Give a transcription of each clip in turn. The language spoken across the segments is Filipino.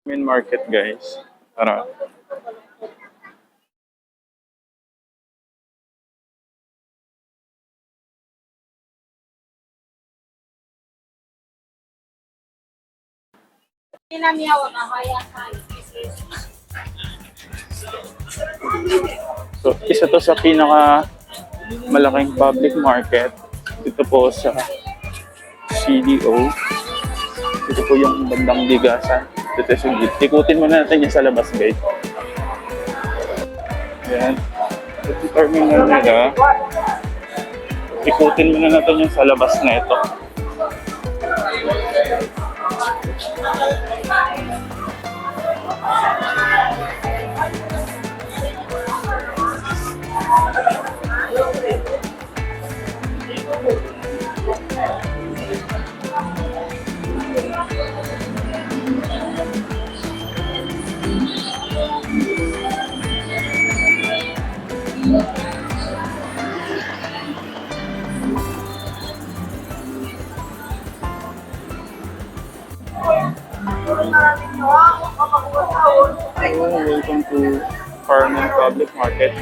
Main market guys. Tara. So, isa to sa pinaka malaking public market. Dito po sa CDO. Dito po yung bandang bigasan. Dito sa gate. Ikutin muna natin yung sa labas guys. Yan. Ito terminal nila. Ikutin muna natin yung sa labas na ito. Welcome to Farming Public Market.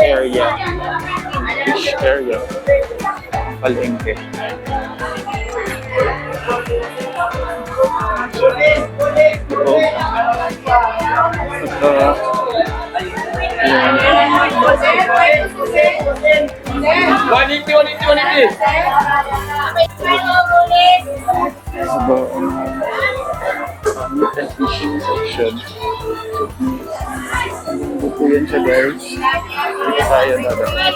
Area. Fish area. Palengke. Meat and fishing section. Ito yan siya guys. Dito tayo dadaan.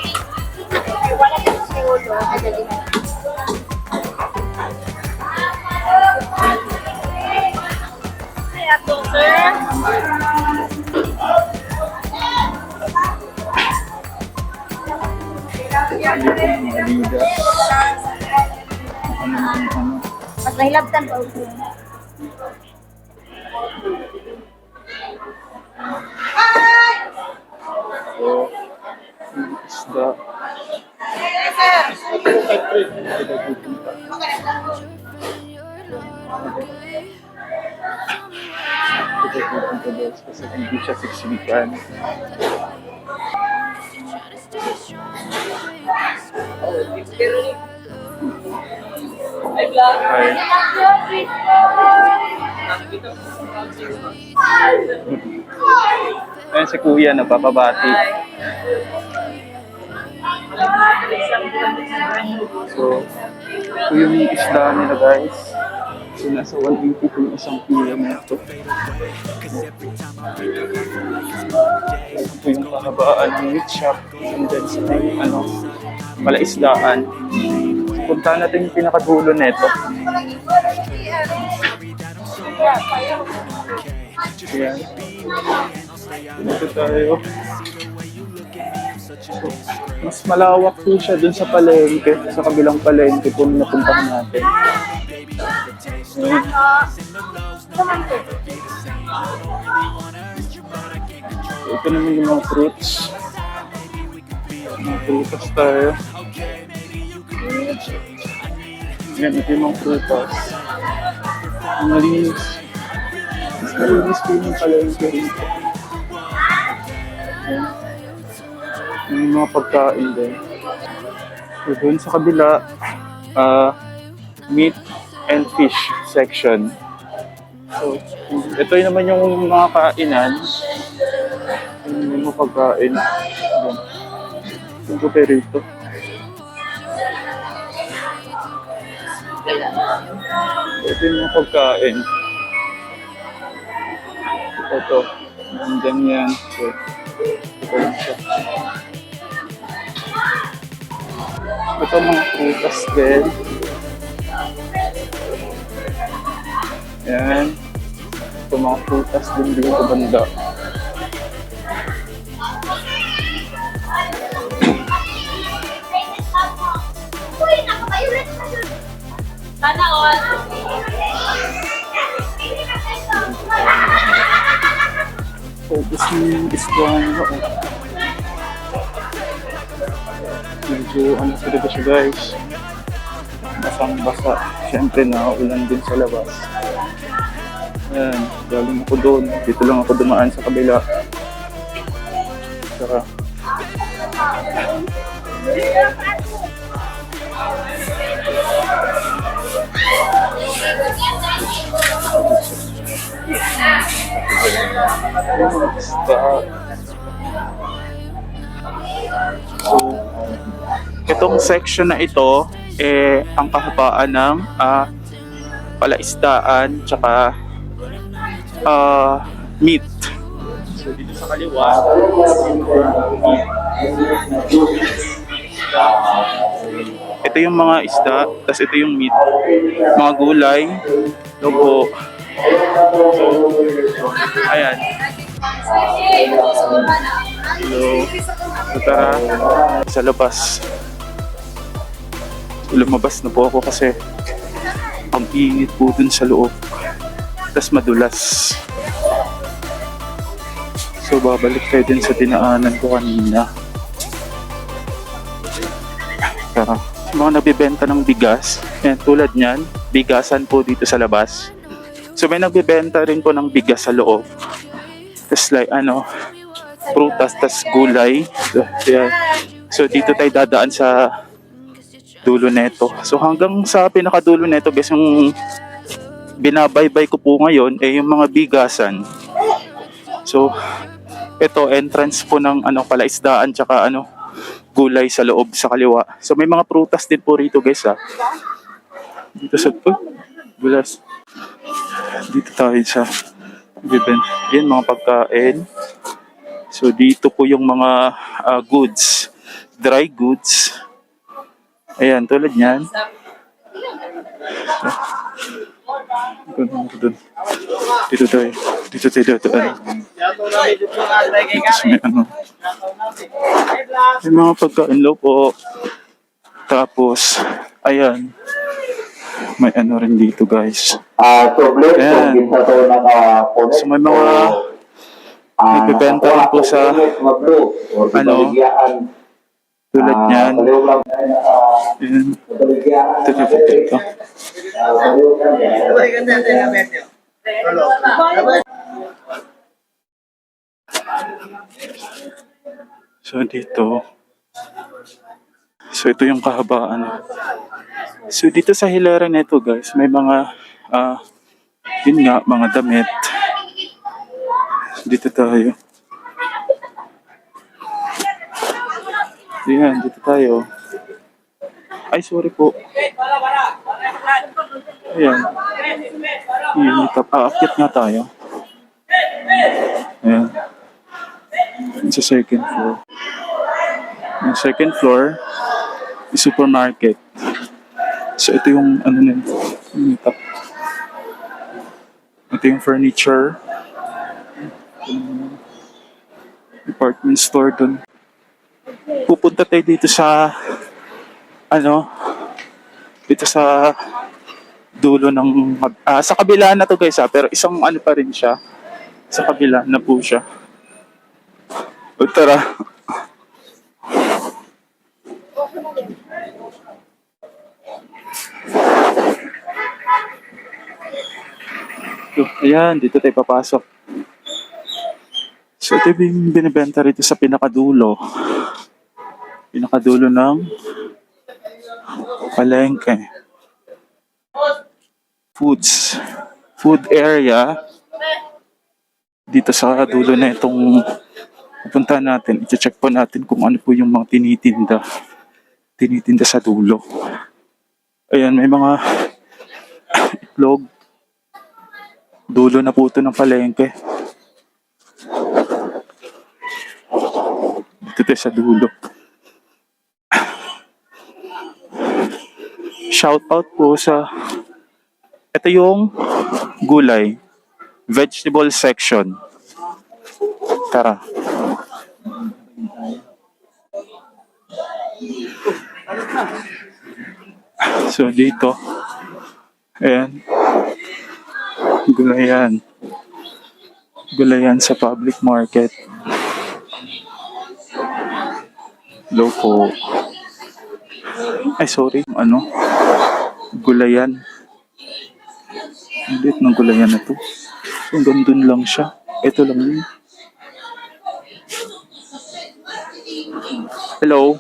Mas mahilabtan pa. So, isda. Ito pupunta guys kasi hindi siya siksikan. Hi. Ayan si Kuya, napapabati. So, ito yung isda nila guys. So, nasa 180 po yung isang kilo na ito. Ito po yung kahabaan ng meat shop. And then sa may, palaisdaan. Punta natin yung pinakadulo nito. Ayan. Dito tayo. So, mas malawak po siya dun sa palengke. Sa kabilang palengke po na napuntahan natin. Ayan. So, ito naman yung mga fruits. Mga prutas tayo. Ayan, ito yung mga prutas. Ang malinis. Mas malinis po yung palengke rito. Ayan. May mga pagkain din. So, doon sa kabila, meat and fish section. So, ito yung naman yung mga kainan. Yung mga pagkain. Yung rito. Ito yung mga pagkain. Ito. Nandyan yan. So, ito lang siya. Ito mga prutas din. Yan. Ito mga prutas din dito sa banda. Sana all. Focus yung isdahan ko. Medyo ano talaga siya guys. Basang-basa. Siyempre nakaulan din sa labas. Ayan, galing ako doon. Dito lang ako dumaan sa kabila. Saka so, itong section na ito, ang kahabaan ng palaisdaan tsaka meat. So, dito sa kaliwa, ito yung mga isda, tapos ito yung meat. Mga gulay, lobo. Ayan. So, tara sa labas. Lumabas na po ako kasi ang init po dun sa loob. Tapos madulas. So, babalik tayo din sa dinaanan ko kanina. Tara. Mga nagbibenta ng bigas. Yan, tulad niyan, bigasan po dito sa labas. So, may nagbibenta rin po ng bigas sa loob. Tapos like, prutas, tas gulay. So, yeah. So, dito tayo dadaan sa dulo neto. So, hanggang sa pinakadulo neto, guys, yung binabaybay ko po ngayon, yung mga bigasan. So, ito, entrance po ng palaisdaan, tsaka gulay sa loob sa kaliwa. So, may mga prutas din po rito, guys, ha. Dito sa, bulas. Dito tayo sa bibent. Yan, mga pagkain. So, dito po yung mga goods. Dry goods. Ayan, tulad niyan. Dito tayo. Dito tayo. Dito sa may may mga pagkain low po. Tapos, ayan. May rin dito, guys. Ayan. So, may mga nagbibenta rin po sa tulad niyan. Ayan. Ito. So, dito. So, ito yung kahabaan. So, dito sa hilera nito, guys, may mga, yun nga, mga damit. Dito tayo. Ayan, dito tayo. Ay, sorry po. Ayan. Aakyat nga tayo. Ayan. Sa second floor. Yung second floor, yung supermarket. So, ito yung, yung top. Ito yung furniture. Department store dun. Pupunta tayo dito sa, dito sa dulo ng, sa kabila na to, guys, pero isang pa rin siya. Sa kabila na po siya. O, tara. So, ayan, dito tayo papasok. So, ito yung binibenta rito sa pinakadulo. Pinakadulo ng palengke. Food area. Dito sa dulo na itong pupunta natin. I-check po natin kung ano po yung mga tinitinda sa dulo. Ayan, may mga itlog. Dulo na po ito ng palengke. Dito tayo sa dulo. Shout out po sa ito yung gulay. Vegetable section. Tara. So dito Ayan, gulayan. Gulayan sa public market. Loko. Ay, sorry. Ano? Gulayan. Ang liit ng gulayan na to. Hanggang dun lang siya. Ito lang yun. Hello.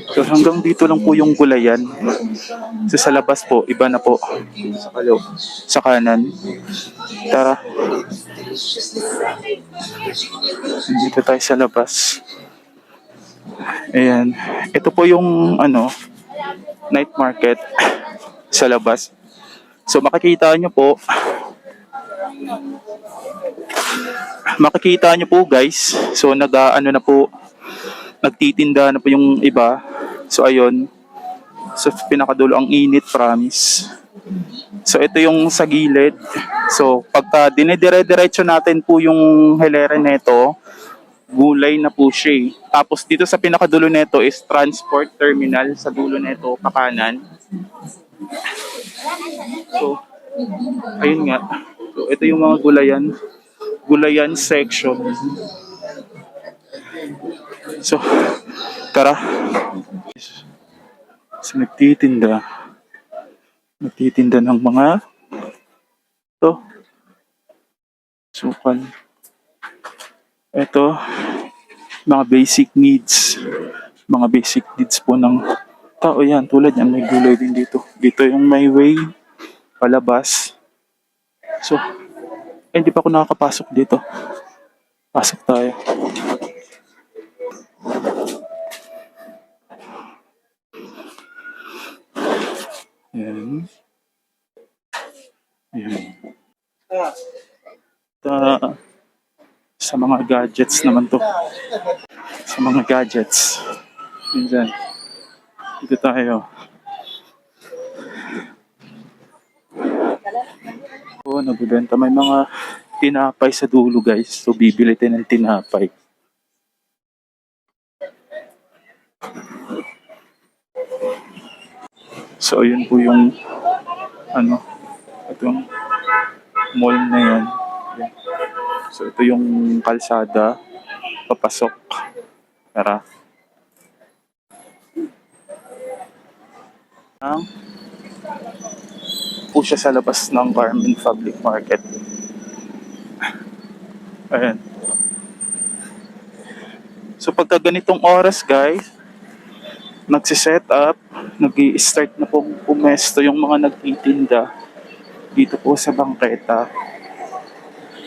So hanggang dito lang po yung gulayan. So sa labas po, iba na po. Sa kalaw. Sa kanan. Tara. Dito tayo sa labas. Ayan. Ito po yung night market sa labas. So makikita nyo po guys. So nagtitinda na po yung iba. So ayun. So pinakadulo ang init, promise. So ito yung sa gilid. So pagka dinedire-diretso natin po yung hilera nito, gulay na po siya eh. Tapos dito sa pinakadulo nito is transport terminal sa dulo nito, pakanan. So, ayun nga. So, ito yung mga gulayan. Gulayan section. So, tara. So, nagtitinda ng mga sukal. Ito, mga basic needs. Mga basic needs po ng tao yan. Tulad yan, may gulay din dito. Dito yung may way, palabas. So, hindi pa ako nakakapasok dito. Pasok tayo. Ayan. Ayan. Sa mga gadgets naman to. Sa mga gadgets. Diyan. Dito tayo. Nagbibenta. May mga tinapay sa dulo guys. So bibili tayo ng tinapay. So ayun po yung itong mall na yan. So ito yung kalsada papasok. Tara. Po siya sa labas ng Carmen Public Market. Ayan. So pagka ganitong oras guys, nagsiset up, nag-i-start na pong pumesto yung mga nagtitinda dito po sa bangketa.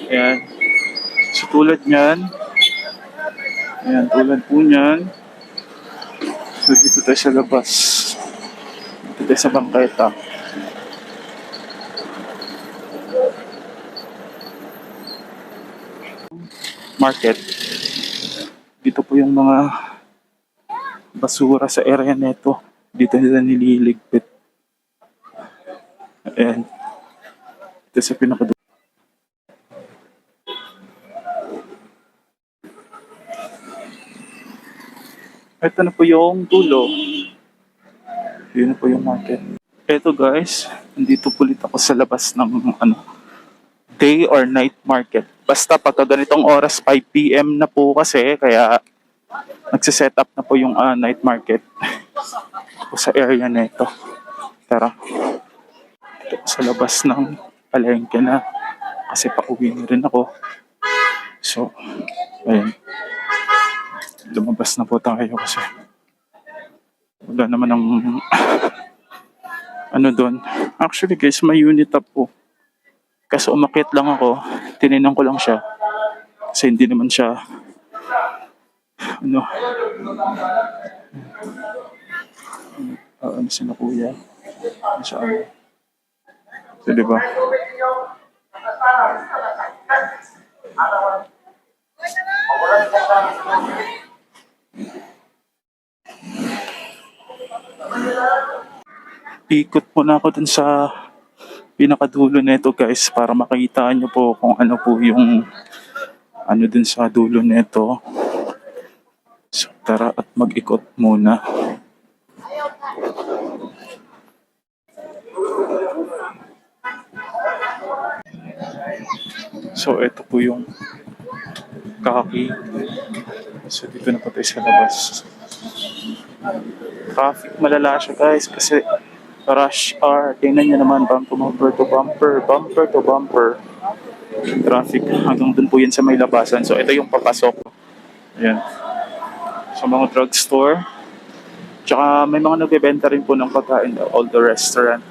Ayan. So tulad nyan, ayan, tulad po nyan. So dito tayo sa labas. Dito tayo sa bangketa. Market. Dito po yung mga basura sa area nito. Dito nila nililigpit. Ayan. Ito sa pinakadulo. Ito na po yung dulo. Yun na po yung market. Ito guys, nandito ulit ako sa labas ng day or night market. Basta pagka ganitong oras, 5 PM na po kasi, kaya nagsiset up na po yung night market sa area na ito. Tara. Ito sa labas ng palengke na kasi pauwi na rin ako. So, ayun. Lumabas na po tayo kasi wala naman ng doon. Actually guys, may unit up po. Kasi umakyat lang ako, tininan ko lang siya. Kasi hindi naman siya sino kuya. So, diba? Ikot muna ako dun sa pinakadulo nito guys para makita nyo po kung ano po yung dun sa dulo nito. So tara at mag-ikot muna. So, ito po yung kaki. So, dito na po tayo sa labas. Traffic malala siya guys kasi rush hour. Tingnan nyo naman, bumper to bumper, bumper to bumper. Traffic hanggang dun po yan sa may labasan. So, ito yung papasok. Ayan. Sa mga drugstore. Tsaka may mga nagbebenta rin po ng pagkain. All the restaurant.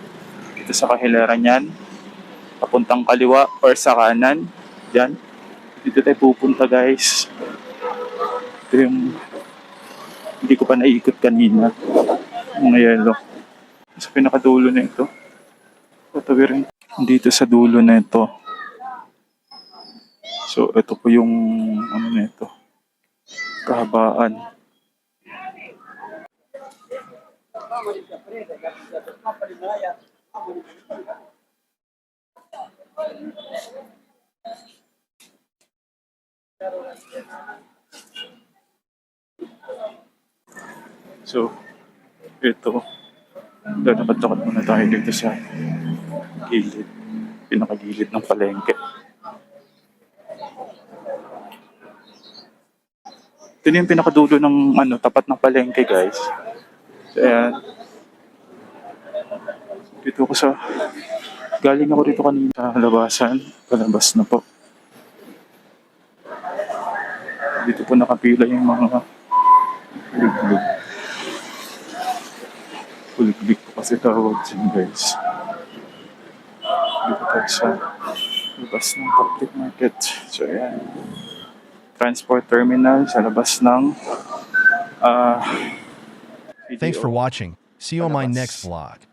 Dito sa kahilaran yan. Papuntang kaliwa or sa kanan. Yan. Dito tayo pupunta guys. Ito yung hindi ko pa naikot kanina. Mga yelo. Sa pinakadulo na ito. Tatawirin. Dito sa dulo na ito. So, ito po yung ano na ito. Kahabaan. So, ito. Lalakad-lakad muna tayo dito sa gilid. Pinakagilid ng palengke. Ito na yung pinakadulo ng tapat ng palengke guys. So, ayan. Dito ako sa... Galing ako dito kanina sa labasan. Palabas na po. Dito po nakapila yung mga kulig-kulig. Kulig-kulig po kasi tawag dyan guys. Dito tayo sa labas ng public market. So ayan. Transport terminal sa labas ng Thanks for watching. See you on my next vlog.